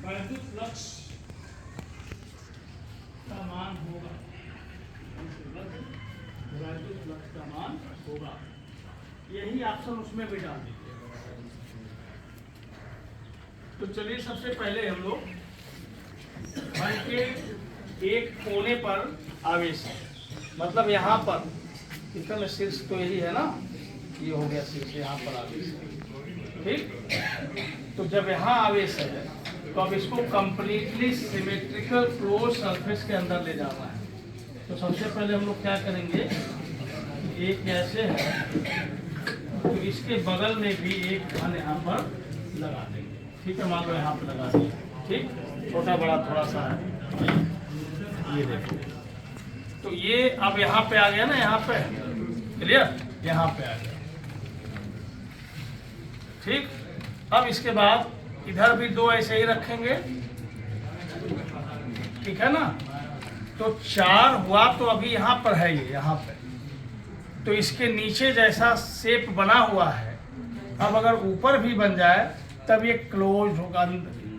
वैद्युत फ्लक्स का मान होगा, वैद्युत फ्लक्स का मान होगा। यही ऑप्शन उसमें भी डाल दीजिए। तो चलिए सबसे पहले हम लोग मन के एक कोने पर आवेश है, मतलब यहाँ पर इतना शीर्ष तो यही है ना, ये हो गया शीर्ष, यहाँ पर आवेश है, ठीक। तो जब यहाँ आवेश है तो अब इसको कंप्लीटली सिमेट्रिकल क्लोज सरफेस के अंदर ले जाना है। तो सबसे पहले हम लोग क्या करेंगे, एक ऐसे है तो इसके बगल में भी एक घन यहाँ पर लगा देंगे, ठीक है। मान लो यहाँ पर लगा दिया, ठीक, छोटा बड़ा थोड़ा सा है, ये देखो। तो ये अब यहाँ पे आ गया ना, यहाँ पे क्लियर, यहाँ पे आ गया, ठीक। अब इसके बाद इधर भी दो ऐसे ही रखेंगे, ठीक है ना। तो 4 हुआ, तो अभी यहाँ पर है ये, यहाँ पे तो इसके नीचे जैसा शेप बना हुआ है, अब अगर ऊपर भी बन जाए तब ये क्लोज होगा,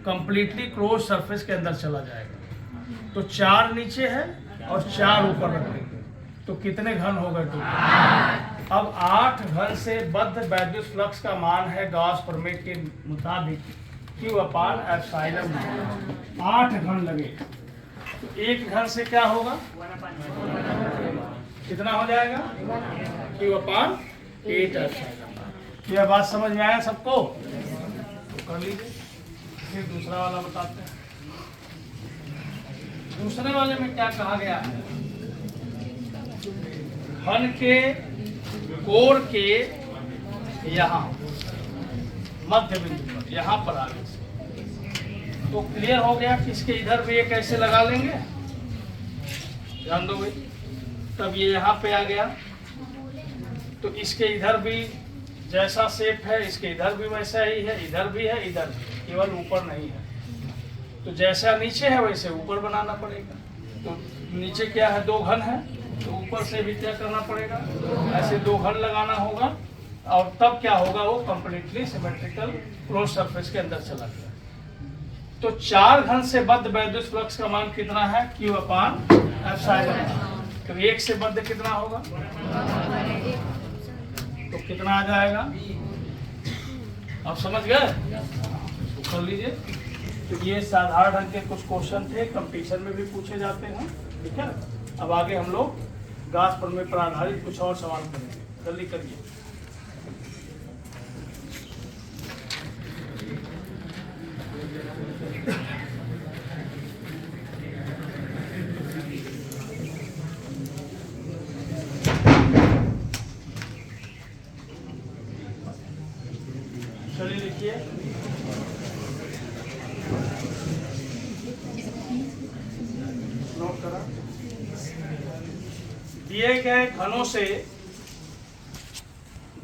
कंप्लीटली क्लोज सरफेस के अंदर चला जाएगा। तो 4 नीचे है और 4 ऊपर रखेंगे, तो कितने घन हो गए टोटल? अब 8 घन से बद्ध वैद्युत फ्लक्स का मान है गॉस प्रमेय के मुताबिक Q/ε। 8 घन लगे, तो 1 घन से क्या होगा, कितना हो जाएगा, Q/8ε। यह बात समझ में आया सबको? तो कर लीजिए। फिर दूसरा वाला बताते हैं। दूसरे वाले में क्या कहा गया है, घन के कोर के यहाँ मध्य बिंदु पर, यहाँ पर आगे से तो क्लियर हो गया कि इसके इधर भी एक ऐसे लगा लेंगे, ध्यान दो भाई। तब ये यहाँ पे आ गया, तो इसके इधर भी जैसा शेप है, इसके इधर भी वैसा ही है, इधर भी है, इधर भी, केवल ऊपर नहीं है। तो जैसा नीचे है वैसे ऊपर बनाना पड़ेगा। तो नीचे क्या है, 2 घन है, तो ऊपर से भी क्या करना पड़ेगा, ऐसे 2 घन लगाना होगा, और तब क्या होगा, वो कंप्लीटली सिमेट्रिकल क्लोज सरफेस के अंदर चला गया। तो 4 घन से बद्ध वैद्युत फ्लक्स का मान कितना है, Q/ε। तो 1 से बद्ध कितना होगा, तो कितना आ जाएगा, आप समझ गए? तो कर लीजिए। तो ये साधारण ढंग के कुछ क्वेश्चन थे, कंपटीशन में भी पूछे जाते हैं, ठीक है। अब आगे हम लोग गॉस प्रमेय पर आधारित कुछ और सवाल करेंगे, जल्दी करिए। चलिए लिखिए, नोट करा। दिए गए घनों से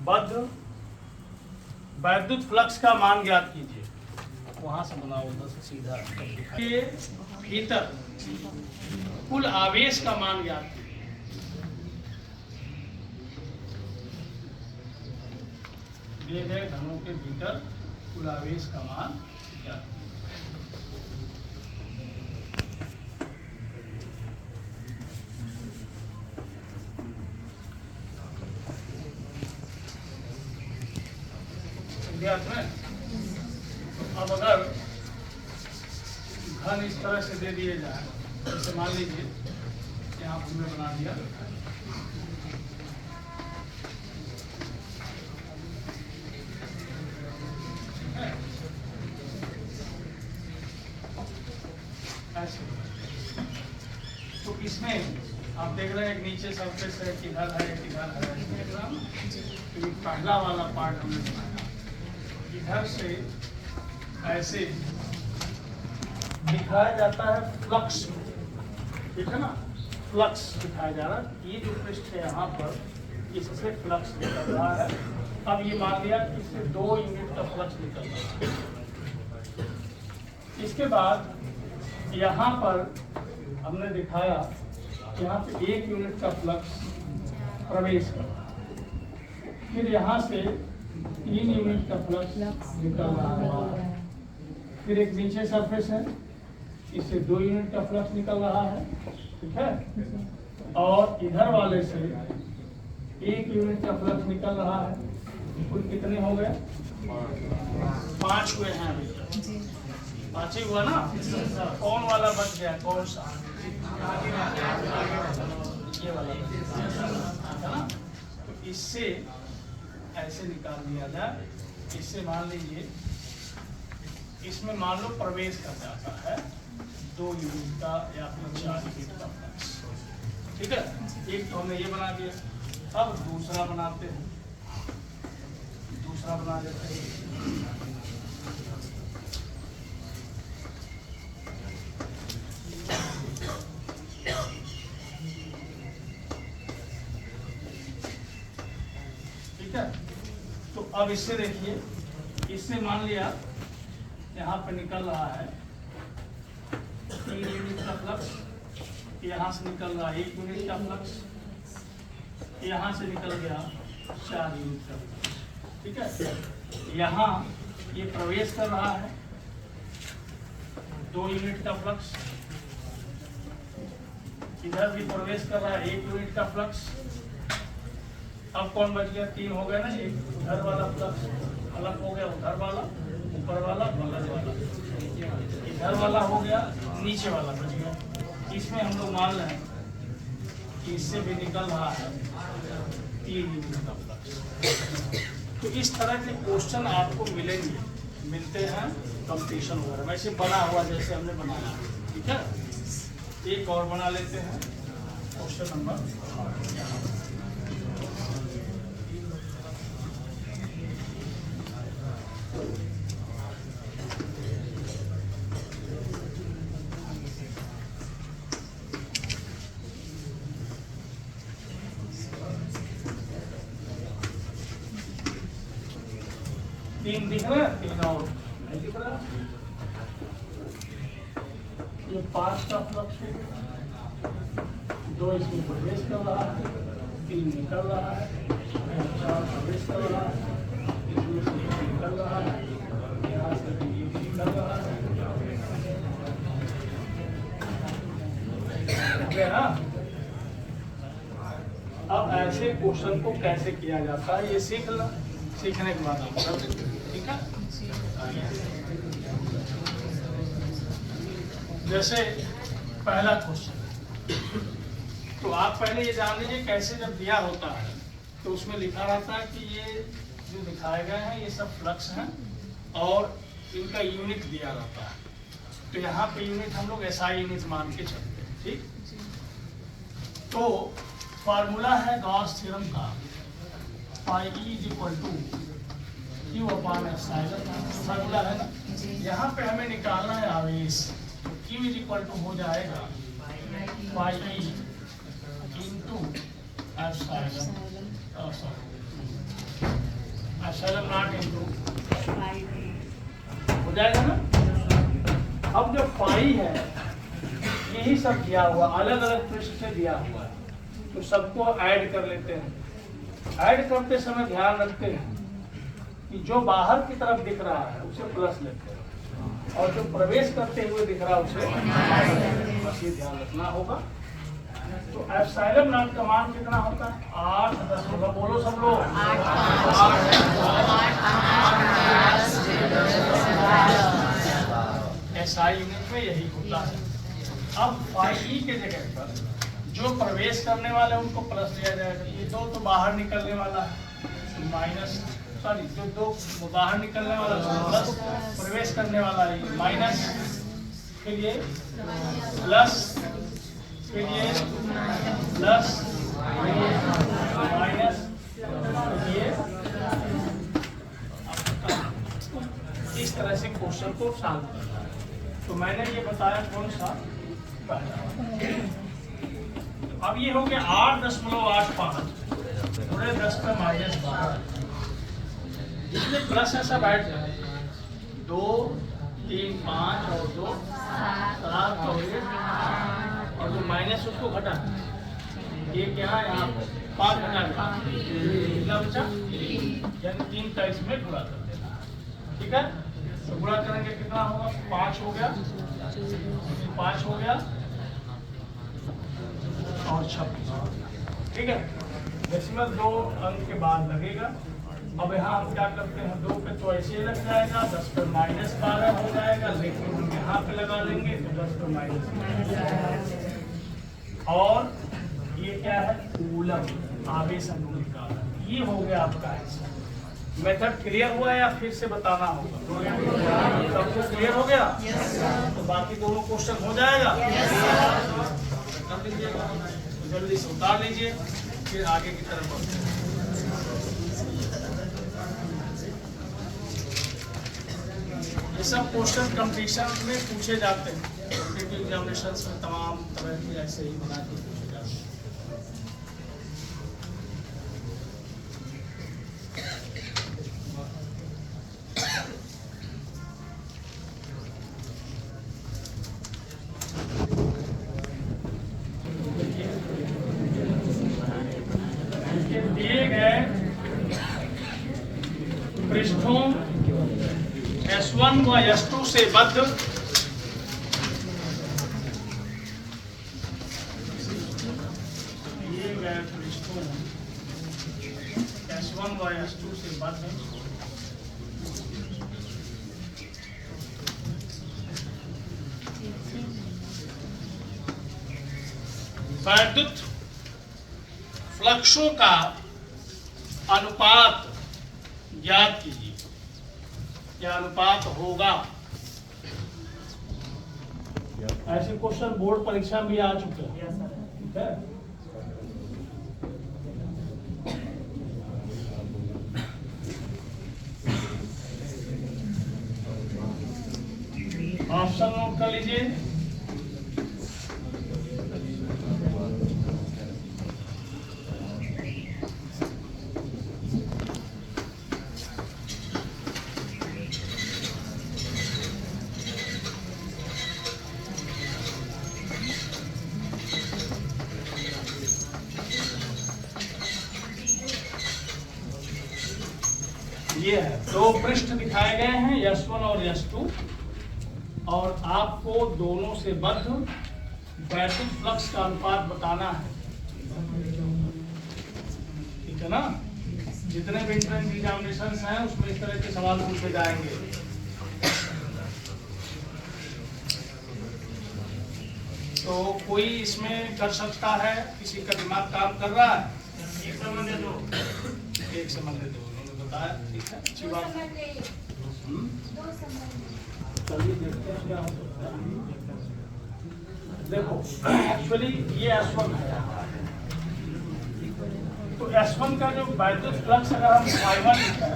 बद्ध वैद्युत फ्लक्स का मान ज्ञात कीजिए। वहां से बनाओ, उधर से सीधा के भीतर कुल आवेश का मान ज्ञात कीजिए। दिए गए घनों के भीतर कुल आवेश का मान ज्ञात कीजिए। अब अगर घन इस तरह से दे दिए जाए, जैसे मान लीजिए यहाँ हमने बना दिया, ऐसे। तो इसमें आप देख रहे हैं एक नीचे सरफेस है, किधर है, किधर है, तो ये पहला वाला पार्ट हमने बनाया, इधर से ऐसे दिखाया जाता है फ्लक्स, ठीक है ना, फ्लक्स दिखाया जा रहा है। ये जो पृष्ठ है यहाँ पर, इससे फ्लक्स निकल रहा है। अब ये मान लिया कि इससे 2 यूनिट का फ्लक्स निकल रहा है। इसके बाद यहाँ पर हमने दिखाया, यहाँ पे 1 यूनिट का फ्लक्स प्रवेश कर रहा है, फिर यहाँ से 3 यूनिट का फ्लक्स निकल रहा है, फिर एक नीचे सरफेस है, इससे 2 यूनिट का फ्लक्स निकल रहा है, ठीक है। और इधर वाले से 1 यूनिट का फ्लक्स निकल रहा है। कुल कितने हो गए? 5 हुए हैं अभी तक। 5 ही हुआ ना? कौन वाला बच गया? कौन सा? ये वाला है ना। तो इससे ऐसे निकाल दिया जाए। इससे मान लीजिए इसमें मान लो प्रवेश कर जाता है 2 यूनिट का या फिर 4 यूनिट का फ्लक्स, ठीक है। एक तो हमने ये बना दिया। अब दूसरा बनाते हैं, दूसरा बना देते हैं। ठीक है। तो अब इससे देखिए, इससे मान लिया यहाँ पे निकल रहा है 3 यूनिट का फ्लक्स, यहाँ से निकल रहा है 1 यूनिट का फ्लक्स, यहाँ से निकल गया 4 यूनिट का फ्लक्स, ठीक है। यहाँ ये प्रवेश कर रहा है 2 यूनिट का फ्लक्स, इधर भी प्रवेश कर रहा है 1 यूनिट का फ्लक्स। अब कौन बच गया? 3 हो गए ना। एक उधर वाला फ्लक्स अलग हो गया, उधर वाला, ऊपर वाला, बगल वाला, इधर वाला हो गया, नीचे वाला बच गया। इसमें हम लोग मान लें कि इससे भी निकल रहा है 3 यूनिट का फ्लक्स। तो इस तरह के क्वेश्चन आपको मिलेंगे, मिलते हैं कंपटीशन वगैरह, वैसे बना हुआ जैसे हमने बनाया, ठीक है। एक और बना लेते हैं, क्वेश्चन नंबर 3 दिख रहा है, 3 और नहीं दिख रहा। ये 5 का फ्लक्स है, 2 इसमें प्रवेश कर रहा है, 3 निकल रहा है, 4 प्रवेश कर रहा है, इसमें से 1 निकल रहा है, यहाँ से भी 1 निकल रहा है, ना। अब ऐसे क्वेश्चन को कैसे किया जाता है ये सीख लो, सीखने के बाद आप कर देंगे, ठीक है। जैसे पहला क्वेश्चन, तो आप पहले ये जान लीजिए कैसे जब दिया होता है तो उसमें लिखा रहता है कि ये जो दिखाए गए हैं ये सब फ्लक्स हैं और इनका यूनिट दिया रहता है। तो यहाँ पे यूनिट हम लोग SI यूनिट मान के चलते हैं, ठीक। तो फार्मूला है गॉस थ्योरम का, phi E equal to Q upon epsilon, formula है ना। यहाँ पे हमें निकालना है आवेश, तो Q इक्वल टू हो जाएगा phi E into epsilon naught into हो जाएगा ना। अब जो फाई है यही सब दिया हुआ, अलग अलग पृष्ठ से दिया हुआ है, तो सबको ऐड कर लेते हैं। ऐड करते समय ध्यान रखते हैं कि जो बाहर की तरफ दिख रहा है उसे प्लस लेते हैं और जो प्रवेश करते हुए दिख रहा है उसे बस, ये ध्यान रखना होगा। तो एप्सिलॉन नॉट का मान कितना होता है? 8 10 होगा, बोलो सब लोग। SI यूनिट में यही होता है। अब फाई E के जगह पर जो प्रवेश करने वाले हैं उनको प्लस दिया जाएगा। ये 2 तो बाहर निकलने वाला है, माइनस, सॉरी जो 2 बाहर निकलने वाला है प्लस, प्रवेश करने वाला है माइनस, फिर ये प्लस, फिर ये प्लस, माइनस, ये इस तरह से क्वेश्चन को सॉल्व करना है। तो मैंने ये बताया कौन सा पहला। अब ये हो गया 8.85, थोड़े 10 का -12, जितने प्लस है सब ऐड करें, 2 3 5 और 2 7 और 1 और जो माइनस उसको घटा, एक यहाँ 5 घटा कितना बचा, यानी 3 का इसमें गुणा कर देना, ठीक है। तो गुणा करेंगे कितना होगा? 5 हो गया, 5 हो गया और 26। ठीक है, डेसिमल 2 अंक के बाद लगेगा। अब यहाँ हम क्या करते हैं, 2 पे तो ऐसे ही लग जाएगा, 10 पे -12 हो जाएगा, लेकिन हम यहाँ पे लगा लेंगे तो 10 पे -12। और ये क्या है? कूलम, आवेश अनुलिका। ये हो गया आपका आंसर। मेथड क्लियर हुआ या फिर से बताना होगा? सबको क्लियर हो गया? तो बाकी दोनों क्वेश्चन हो जाएगा। कर लीजिएगा, जल्दी से उतार लीजिए, फिर आगे की तरफ बढ़ते हैं। ये सब क्वेश्चन कंपटीशन में पूछे जाते हैं, एग्जामिनेशन में तमाम तरह के ऐसे ही बना के पूछे जाते हैं। दिए गए पृष्ठों S1 व S2 से बद्ध दिए गए पृष्ठों S1 व S2 से बद्ध वैद्युत फ्लक्सों का अनुपात ज्ञात कीजिए। क्या अनुपात होगा? ऐसे क्वेश्चन बोर्ड परीक्षा में आ चुके हैं। ठीक है, ऑप्शन नोट कर लीजिए। ये है, 2 पृष्ठ दिखाए गए हैं, S1 और S2, और आपको दोनों से बद्ध वैद्युत फ्लक्स का अनुपात बताना है। ठीक है ना? जितने भी एंट्रेंस एग्जामिनेशन हैं उसमें इस तरह के सवाल पूछे जाएंगे। तो कोई इसमें कर सकता है? किसी का दिमाग काम कर रहा है? एक संबंध दे दो, एक संबंध दे दो, बताया। ठीक है, अच्छी बात है। चलिए देखते हैं क्या हो सकता है। देखो, एक्चुअली ये S1 है, तो S1 का जो वैद्युत फ्लक्स अगर हम ϕ1 लिखें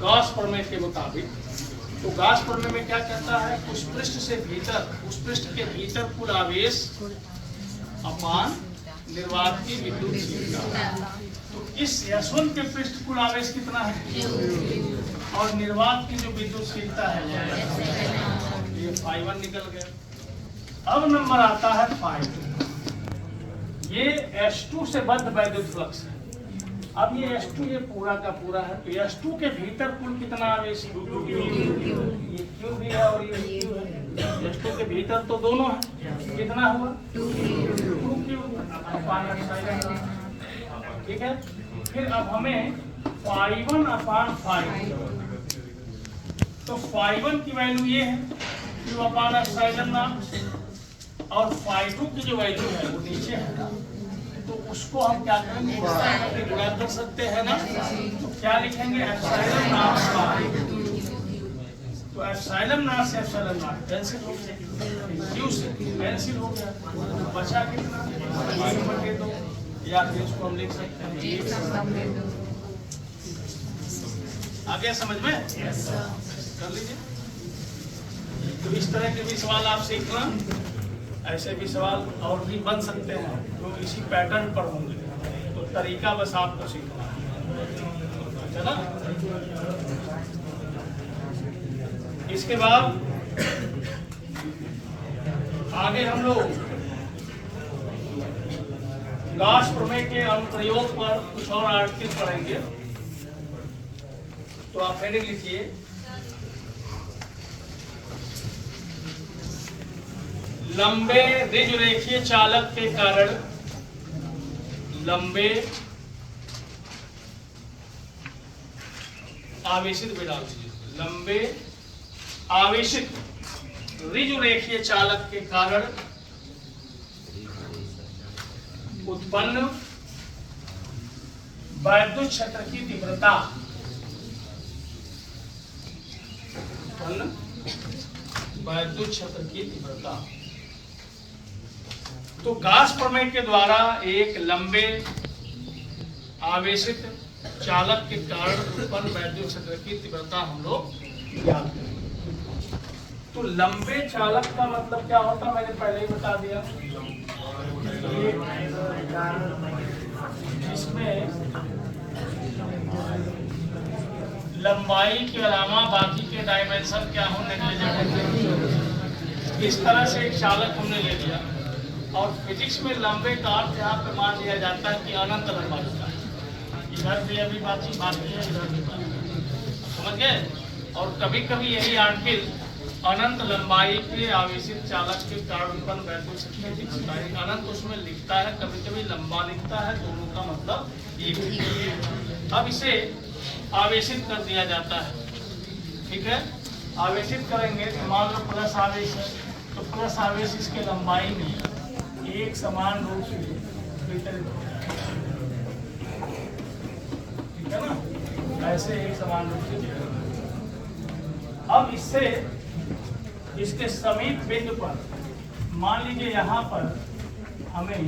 गॉस प्रमेय के मुताबिक, तो गॉस प्रमेय में क्या कहता है? उस पृष्ठ से भीतर, उस पृष्ठ के भीतर कुल आवेश अपान निर्वात की विद्युतशीलता। तो इस S1 के पृष्ठ कुल आवेश कितना है? और निर्वात की जो विद्युतशीलता है ये ϕ1 निकल गया। अब नंबर आता है ϕ2। ये S2 से बद्ध वैद्युत फ्लक्स है। अब ये S2 ये पूरा का पूरा है, तो S2 के भीतर कुल कितना आवेश है? ये Q भी है और ये Q है। S2 के भीतर तो दोनों है, कितना हुआ? 2Q अपान एप्सिलॉन। ठीक है, फिर अब हमें ϕ1 अपान ϕ2, तो ϕ1 की वैल्यू ये है Q अपान एप्सिलॉन नॉट, और ϕ2 की जो वैल्यू है वो नीचे है, तो उसको हम क्या करेंगे? गुणा कर सकते हैं ना, तो क्या लिखेंगे? Epsilon not ϕ। तो एप्सिलॉन नॉट से एप्सिलॉन नॉट कैंसिल हो गया, Q से कैंसिल हो गया, बचा कितना? 1/2, या फिर इसको हम लिख सकते हैं। आ गया समझ में? कर लीजिए। तो इस तरह के भी सवाल आप सीखना, ऐसे भी सवाल और भी बन सकते हैं जो इसी पैटर्न पर होंगे, तो तरीका बस आपको सीखना है। चला, इसके बाद आगे हम लोग गॉस प्रमेय के अनुप्रयोग पर कुछ और आर्टिकल पढ़ेंगे। तो आप हेडिंग लिखिए, लंबे ऋज रेखीय चालक के कारण लंबे आवेशित विडाल लंबे आवेशित ऋज रेखीय चालक के कारण उत्पन्न वैद्युत क्षेत्र की तीव्रता वैद्युत क्षेत्र की तीव्रता। तो गाउस प्रमेय के द्वारा एक लंबे आवेशित चालक के कारण उत्पन्न वैद्युत क्षेत्र की तीव्रता हम लोग ज्ञात करेंगे। तो लंबे चालक का मतलब क्या होता है मैंने पहले ही बता दिया। इसमें लंबाई के अलावा बाकी के डायमेंशन क्या हो नेग्लिजिबल। इस तरह से एक चालक हमने ले लिया और फिजिक्स में लंबे का अर्थ यहाँ पे मान लिया जाता है कि अनंत लंबा होता है। इधर भी अभी बाकी है, इधर भी बाकी, समझ गए। और कभी कभी यही आर्टिकल अनंत लंबाई के आवेशित चालक के कारण उत्पन्न वैद्युत क्षेत्र की तीव्रता है। अनंत उसमें लिखता है, कभी कभी लंबा लिखता है, दोनों का मतलब एक है। अब इसे आवेशित कर दिया जाता है, ठीक है। आवेशित करेंगे तो मान लो प्लस आवेश है, तो प्लस आवेश इसके लंबाई में एक समान रूप से वितरित हो जाएगा, ठीक है ना। ऐसे एक समान रूप से वितरित। अब इससे इसके समीप बिंदु पर मान लीजिए यहाँ पर हमें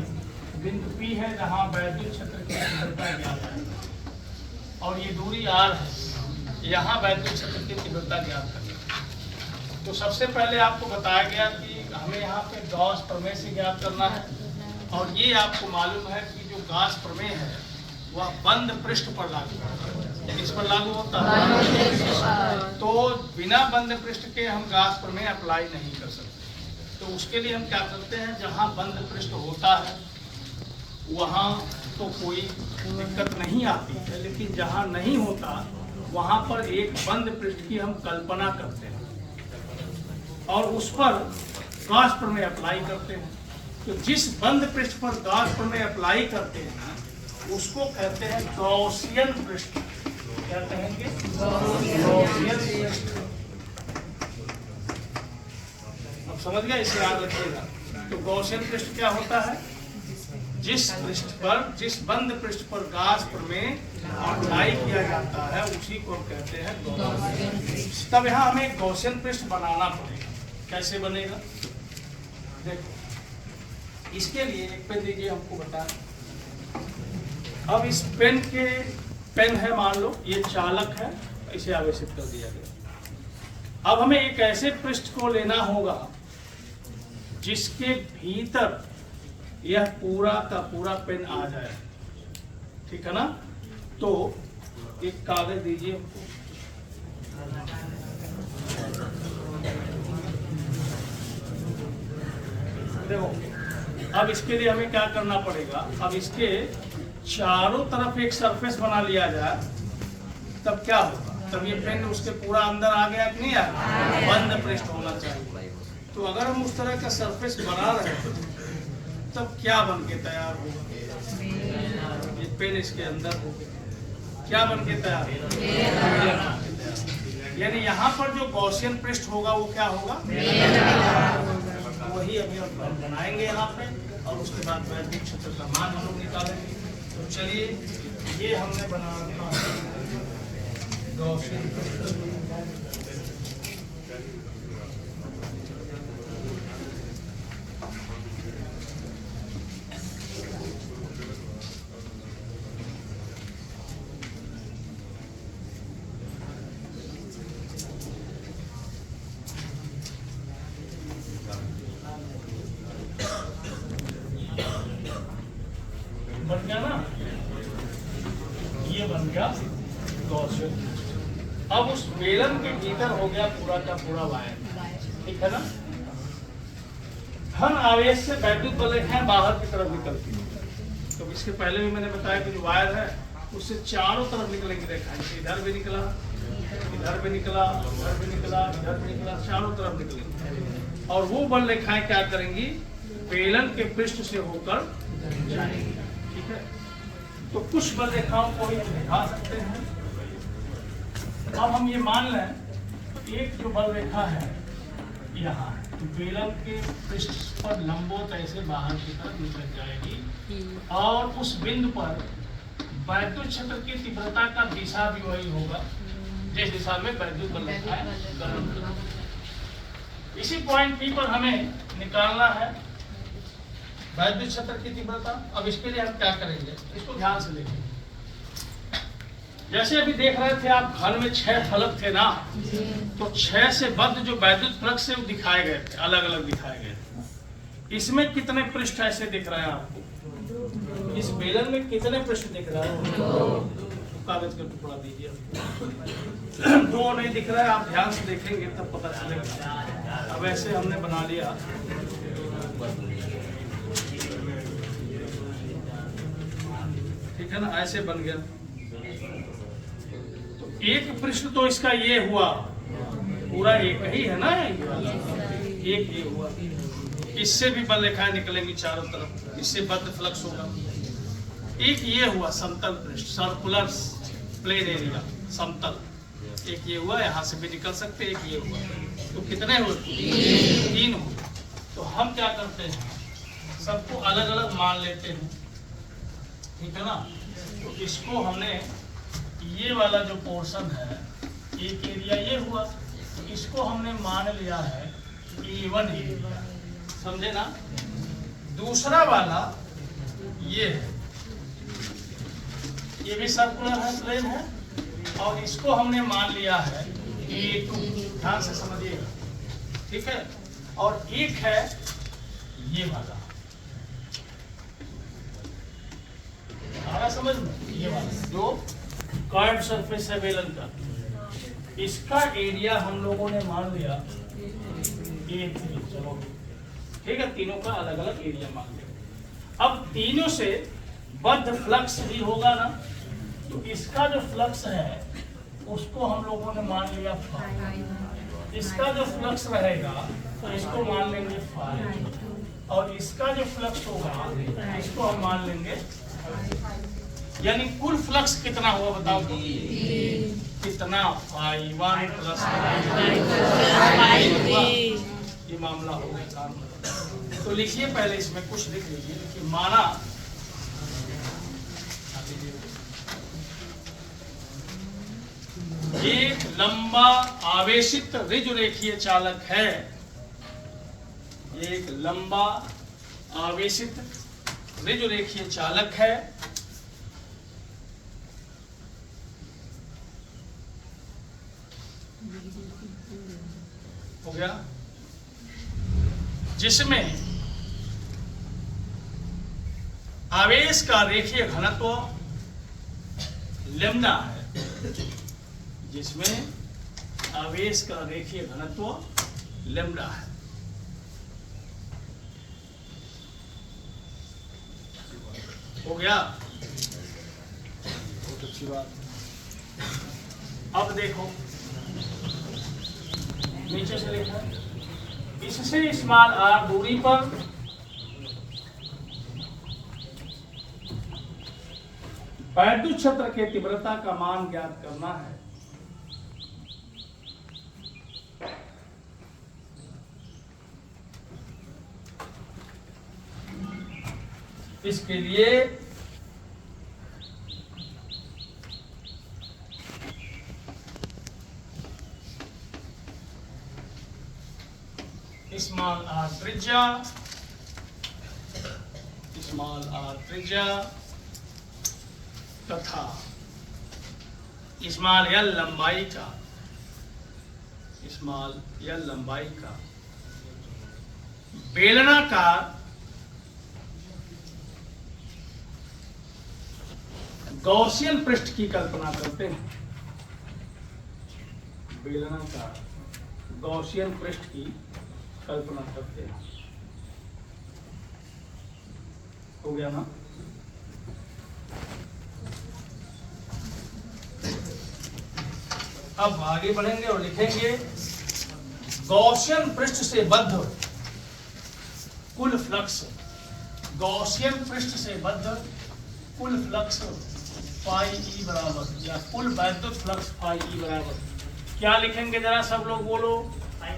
बिंदु P है जहाँ वैद्युत क्षेत्र की तीव्रता ज्ञात है और ये दूरी R है, यहाँ वैद्युत क्षेत्र की तीव्रता ज्ञात करनी है। तो सबसे पहले आपको बताया गया कि हमें यहाँ पे गॉस प्रमेय से ज्ञात करना है और ये आपको मालूम है कि जो गॉस प्रमेय है वह बंद पृष्ठ पर लागू होता है। किस पर लागू होता है? तो बिना बंद पृष्ठ के हम गॉस प्रमेय अप्लाई नहीं कर सकते। तो उसके लिए हम क्या करते हैं, जहाँ बंद पृष्ठ होता है वहाँ तो कोई दिक्कत नहीं आती है, लेकिन जहाँ नहीं होता वहाँ पर एक बंद पृष्ठ की हम कल्पना करते हैं और उस पर गॉस प्रमेय अप्लाई करते हैं। तो जिस बंद पृष्ठ पर गॉस प्रमेय अप्लाई करते हैं उसको कहते हैं गॉसियन पृष्ठ। क्या कहेंगे? गॉसियन पृष्ठ। अब समझ गया, इसे याद रखिएगा। तो गॉसियन पृष्ठ क्या होता है? जिस पृष्ठ पर, जिस बंद पृष्ठ पर गॉस प्रमेय अप्लाई किया जाता है उसी को कहते हैं गॉसियन पृष्ठ। तब यहाँ हमें गॉसियन पृष्ठ बनाना पड़ेगा। कैसे बनेगा देखो, इसके लिए एक पेन दीजिए हमको बताएं। अब इस पेन है, मान लो ये चालक है, इसे आवेशित कर दिया गया। अब हमें एक ऐसे पृष्ठ को लेना होगा जिसके भीतर यह पूरा का पूरा पेन आ जाए, ठीक है ना। तो एक कागज दीजिए हमको। देखो, अब इसके लिए हमें क्या करना पड़ेगा, अब इसके चारों तरफ एक सरफेस बना लिया जाए, तब क्या होगा, तब ये पेन उसके पूरा अंदर आ गया कि नहीं आया? बंद पृष्ठ होना चाहिए। तो अगर हम उस तरह का सरफेस बना रहे हैं तब क्या बन के तैयार होगा? ये पेन इसके अंदर होगा, क्या बन के तैयार होगा? यानी यहाँ पर जो गॉसियन पृष्ठ होगा वो क्या होगा? वही अभी हम बनाएंगे यहाँ पे और उसके बाद वैद्युत क्षेत्र का मान हम लोग निकालेंगे। तो चलिए, ये हमने बना रखा है गॉसियन पृष्ठ। बन गया ना, ये बन गया गॉसियन। अब उस बेलन के भीतर हो गया पूरा का पूरा वायर, ठीक है ना। धन आवेश से वैद्युत बलें बाहर की तरफ निकलती है। तो इसके पहले भी मैंने बताया कि जो वायर है उससे चारों तरफ निकलेंगे रेखा। इधर भी निकला, इधर भी निकला, इधर भी निकला, इधर भी निकला, चारों तरफ निकलेंगे। और वो बल रेखाएं क्या करेंगी, बेलन के पृष्ठ से होकर जाएंगी। ठीक है, तो कुछ बल रेखाओं को ही दिखा सकते हैं। अब हम ये मान लें एक जो बल रेखा है यहाँ बेलन के पृष्ठ पर लंबवत ऐसे बाहर की तरफ निकल जाएगी और उस बिंदु पर वैद्युत क्षेत्र की तीव्रता का दिशा भी वही होगा जिस दिशा में वैद्युत बल रेखाएं गमन करेंगी। इसी पॉइंट पी पर हमें निकालना है वैद्युत क्षेत्र की तीव्रता। अब इसके लिए हम क्या करेंगे, इसको ध्यान से देखें। जैसे अभी देख रहे थे आप घर में 6 फलक थे ना, तो 6 से बद्ध जो वैद्युत फ्लक्स से दिखाए गए थे, अलग अलग दिखाए गए थे। इसमें कितने पृष्ठ ऐसे दिख रहे हैं आपको, इस बेलन में कितने पृष्ठ दिख रहा है? कागज का टुकड़ा दीजिए। 2 नहीं दिख रहा है, आप ध्यान से देखेंगे तब पता चलेगा। अब ऐसे हमने बना लिया, ठीक है ना, ऐसे बन गया। तो एक पृष्ठ तो इसका ये हुआ, पूरा एक ही है ना, एक ये हुआ। इससे भी बल रेखाएं निकलेंगी चारों तरफ, इससे बद्ध फ्लक्स होगा। एक ये हुआ समतल पृष्ठ, सर्कुलर प्लेन एरिया, समतल। एक ये हुआ, यहाँ से भी निकल सकते, एक ये हुआ। तो कितने हुए? 3 हुए। तो हम क्या करते हैं, सबको अलग अलग मान लेते हैं, ठीक है ना। तो इसको हमने ये वाला जो पोर्शन है, एक एरिया ये हुआ, तो इसको हमने मान लिया है A1 एरिया, समझे ना। दूसरा वाला ये है, ये भी सर्कुलर है, प्लेन है, और इसको हमने मान लिया है A2, ध्यान से समझिएगा, ठीक है। और एक है ये वाला, आ रहा समझ में, ये वाला जो कर्व्ड सरफेस है बेलन का, इसका एरिया हम लोगों ने मान लिया A3। चलो ठीक है, तीनों का अलग अलग एरिया मान लिया। अब तीनों से बद्ध फ्लक्स भी होगा ना, तो इसका जो फ्लक्स है उसको हम लोगों ने मान लिया फाई। इसका जो फ्लक्स रहेगा तो इसको मान लेंगे फाई, और इसका जो फ्लक्स होगा इसको हम मान लेंगे। यानी कुल फ्लक्स कितना हुआ बताओ तो? कितना? फाई1 प्लस ये मामला हो गया काम। तो लिखिए पहले, इसमें कुछ लिख लीजिए। देखिए माना एक लंबा आवेशित ऋजुरेखीय चालक है, एक लंबा आवेशित ऋजुरेखीय चालक है, हो गया, जिसमें आवेश का रेखीय घनत्व लैम्डा है, जिसमें आवेश का रेखीय घनत्व लैम्डा है। हो गया, बहुत अच्छी बात। अब देखो नीचे से लिखा, इससे स्मॉल r दूरी पर वैद्युत क्षेत्र के तीव्रता का मान ज्ञात करना है। इसके लिए स्मॉल r त्रिज्या, स्मॉल r त्रिज्या तथा स्मॉल l लंबाई का, स्मॉल l लंबाई का बेलनाकार गॉसियन पृष्ठ की कल्पना करते हैं। बेलनाकार गॉसियन पृष्ठ की कल्पना करते हैं। हो गया ना। अब आगे बढ़ेंगे और लिखेंगे गॉसियन पृष्ठ से बद्ध कुल फ्लक्स गॉसियन पृष्ठ से बद्ध कुल फ्लक्स फाई ई बराबर, या कुल वैद्युत फ्लक्स फाई ई बराबर क्या लिखेंगे जरा सब लोग बोलो।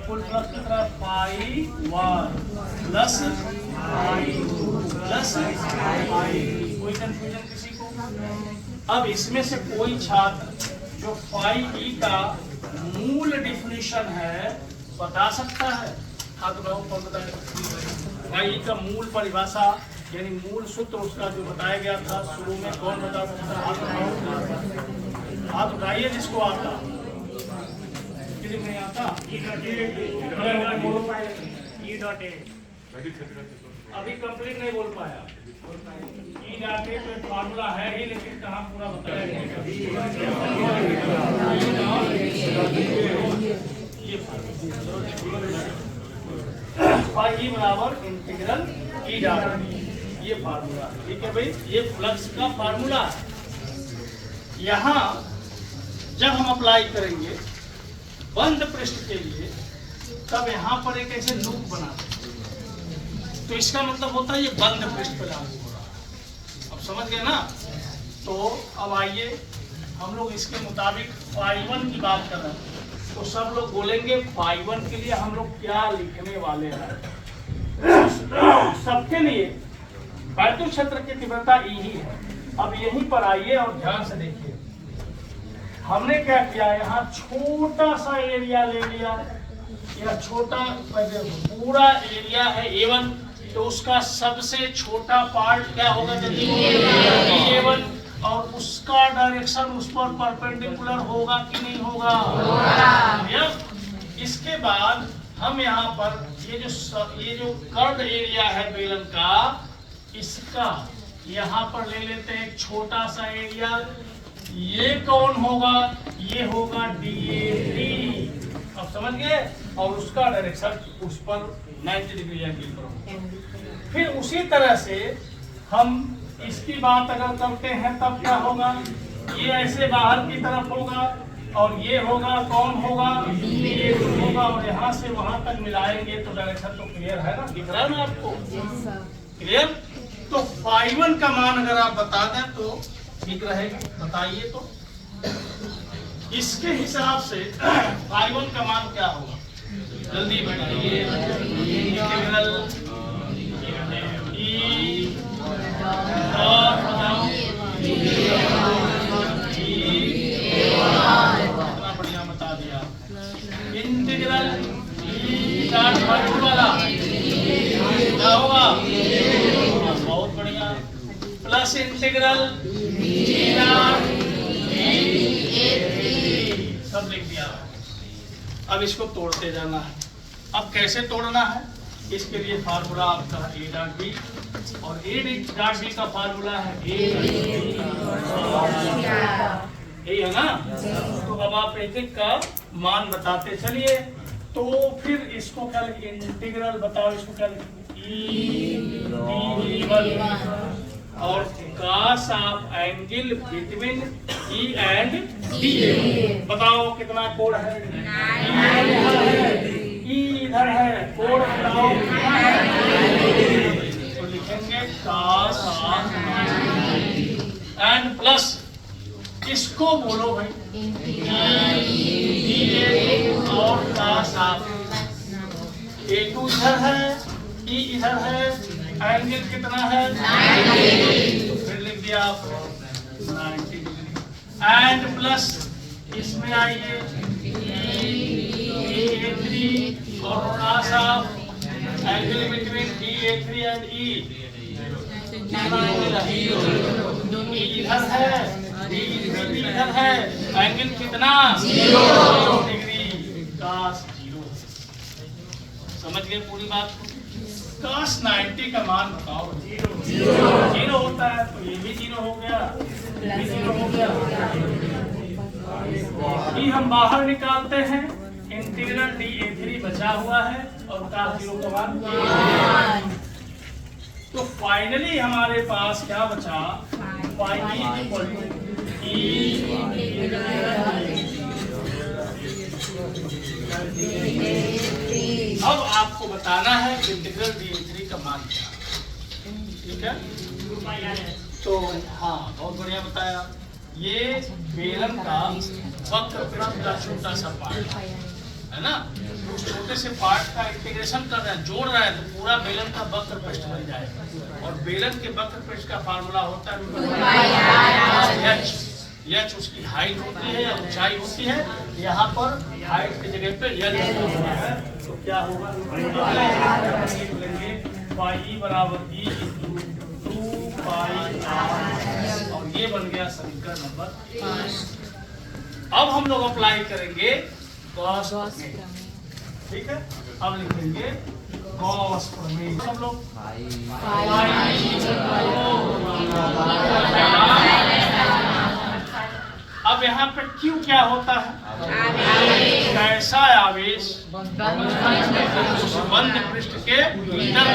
कुल फ्लक्स की तरह phi 1 plus phi 2 plus phi. कोई कंफ्यूजन किसी को? अब इसमें से कोई छात्र जो फाई ई का मूल डिफिनीशन है बता सकता है? हाँ तो मैं कौन बताएगा? फाई ई का मूल परिभाषा यानी मूल सूत्र उसका जो बताया गया था शुरू में, कौन बता सकता है? हाथ उठाइए जिसको आता। किसी को नहीं आता? अभी कंप्लीट नहीं बोल पाया। E.A तो फार्मूला है ही, लेकिन कहाँ पूरा बताया गया? ये बराबर इंटीग्रल E.A, ये फार्मूला। ठीक है भाई, ये फ्लक्स का फार्मूला है। यहाँ जब हम अप्लाई करेंगे बंद पृष्ठ के लिए तब यहाँ पर एक ऐसे लूप बनाते हैं, तो इसका मतलब होता है ये बंद पृष्ठ पर लागू हो रहा है। अब समझ गए ना? तो अब आइए हम लोग इसके मुताबिक फाई1 की बात कर रहे हैं, तो सब लोग बोलेंगे फाई1 के लिए हम लोग क्या लिखने वाले हैं। सबके लिए वैद्युत क्षेत्र की तीव्रता ई ही है। अब यहीं पर आइए और ध्यान से देखिए, हमने क्या किया, यहाँ छोटा सा एरिया ले लिया, या छोटा पूरा एरिया है A1, तो उसका सबसे छोटा पार्ट क्या होगा? A1, और उसका डायरेक्शन उस पर परपेंडिकुलर होगा कि नहीं होगा? इसके बाद हम यहाँ पर ये जो कर्व एरिया है बेलन का, इसका यहाँ पर ले लेते हैं एक छोटा सा एरिया। ये कौन होगा? ये होगा DA3। अब समझ गए? और उसका डायरेक्शन उस पर 90 डिग्री एंगल पर। फिर उसी तरह से हम इसकी बात अगर करते हैं तब क्या होगा? ये ऐसे बाहर की तरफ होगा और ये होगा, कौन होगा? DA2 होगा, और यहाँ से वहां तक मिलाएंगे तो डायरेक्शन तो क्लियर है ना? दिख रहा है ना आपको? क्लियर? तो फाई1 का मान अगर आप बता दें तो ठीक रहेगा। बताइए तो इसके हिसाब से फाई1 का मान क्या होगा? जल्दी बताइए। इंटीग्रल ई और कितना बढ़िया बता दिया। इंटीग्रल ई वाला क्या होगा? बहुत बढ़िया। प्लस इंटीग्रल सब लिख दिया। अब इसको तोड़ते जाना है। अब कैसे तोड़ना है? इसके लिए फार्मूला आपका A.B, और A.B का फार्मूला है यही है ना? तो अब आप एक का मान बताते चलिए। तो फिर इसको क्या लिखेंगे? इंटीग्रल बताओ, इसको क्या लिखेंगे? और cos of angle between E and D। बताओ कितना कोण है? E इधर है, कोण बताओ। तो लिखेंगे cos ऑफ एंड प्लस इसको बोलो भाई और cos ऑफ। A2 इधर है, E इधर है, एंगल कितना है? 90। तो फिर लिख दिया आप 90 डिग्री। एंड प्लस इसमें आइए DA3 और cos of angle between DA3 and E। इधर है, D इधर है, एंगल कितना? 0 डिग्री। cos 0। समझ गए पूरी बात को? cos 90 का मान बताओ। 0 होता है तो ये भी 0 हो गया, ये भी 0 हो गया। ये हम बाहर निकालते हैं, इंटीग्रल DA3 बचा हुआ है और cos 0 का मान। तो फाइनली हमारे पास क्या बचा? अब आपको बताना है इंटीग्रल dA3 का मान क्या है। ठीक है, तो हाँ बहुत बढ़िया बताया। ये बेलन का वक्र पृष्ठ का छोटा सा पार्ट है ना, उस छोटे से पार्ट का इंटीग्रेशन कर रहे हैं, जोड़ रहे हैं, तो पूरा बेलन का वक्र पृष्ठ बन जाएगा। और बेलन के वक्र पृष्ठ का फार्मूला होता है h उसकी हाइट होती है या ऊंचाई होती है, यहाँ पर हाइट की जगह पे h होता है, तो क्या होगा पाई बराबर e इंटू 2 पाई r, और ये बन गया समीकरण नंबर 5। अब हम लोग अप्लाई करेंगे कॉस प्रमेय। ठीक है, अब लिखेंगे कॉस प्रमेय। हम लोग अब यहाँ पे क्यू क्या होता है, कैसा आवेश उस बंद पृष्ठ के भीतर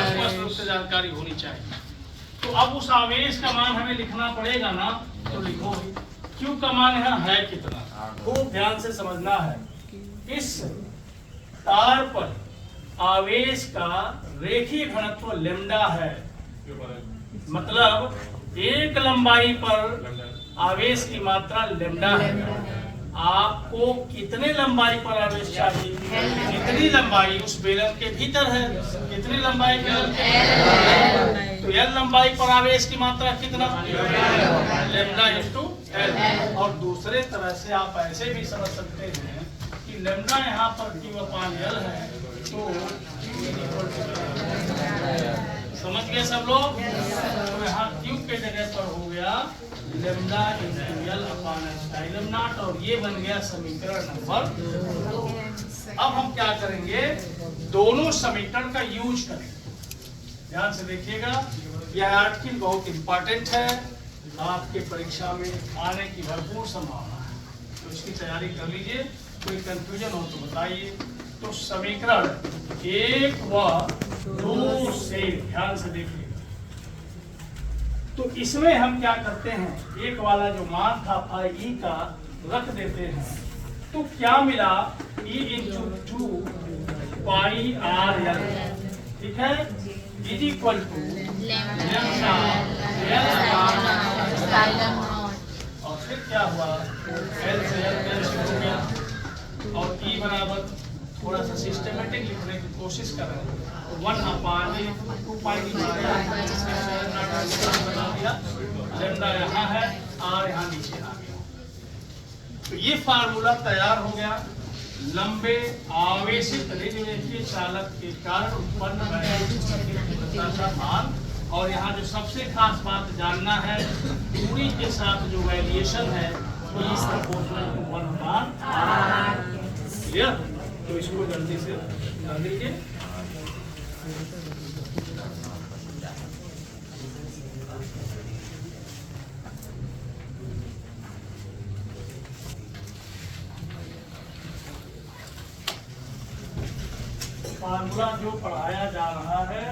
स्पष्ट रूप से जानकारी होनी चाहिए। तो अब उस आवेश का मान हमें लिखना पड़ेगा ना, तो लिखो क्यू का मान यहाँ है कितना, खूब ध्यान से समझना है। इस तार पर आवेश का रेखीय घनत्व लेम्डा है, मतलब एक लंबाई पर आवेश की मात्रा लेम्डा है। आपको कितने लंबाई पर आवेश चाहिए, कितनी लंबाई उस बेलन के भीतर है, कितनी लंबाई बेलन के भीतर है, तो एल लंबाई पर आवेश की मात्रा कितना, लेम्डा इंटू एल। और दूसरे तरह से आप ऐसे भी समझ सकते हैं कि लेम्डा यहाँ पर क्यू अपान एल है, तो समझ गए सब लोग। तो यहाँ क्यू के जगह पर हो गया lambda into L upon epsilon not, और ये बन गया समीकरण नंबर 2। अब हम क्या करेंगे, दोनों समीकरण का यूज करेंगे। ध्यान से देखिएगा, यह आर्टिकल बहुत इंपॉर्टेंट है, आपके परीक्षा में आने की भरपूर संभावना है, तो इसकी तैयारी कर लीजिए। कोई कंफ्यूजन हो तो बताइए। तो समीकरण 1 व 2 से ध्यान से देखिए। तो इसमें हम क्या करते हैं, एक वाला जो मान था फाई ई का रख देते हैं, तो क्या मिला e इंटू 2 पाई आर एल, ठीक है, इज इक्वल टू लेम्डा और फिर क्या हुआ एल से एल कैंसिल हो गया, और e बराबर थोड़ा सा सिस्टमेटिक लिखने की कोशिश कर रहे हैं, 1 अपान 2 पाई बना दिया, लेम्डा यहाँ है, आर यहाँ नीचे आ गया। तो ये फार्मूला तैयार हो गया लंबे आवेशित रिजोनेटिव चालक के कारण उत्पन्न तीव्रता का मान। और यहाँ जो सबसे खास बात जानना है, दूरी के साथ जो वेरिएशन है is proportional to 1 upon r. Clear? तो इसको जल्दी से कर लीजिए। फार्मूला जो पढ़ाया जा रहा है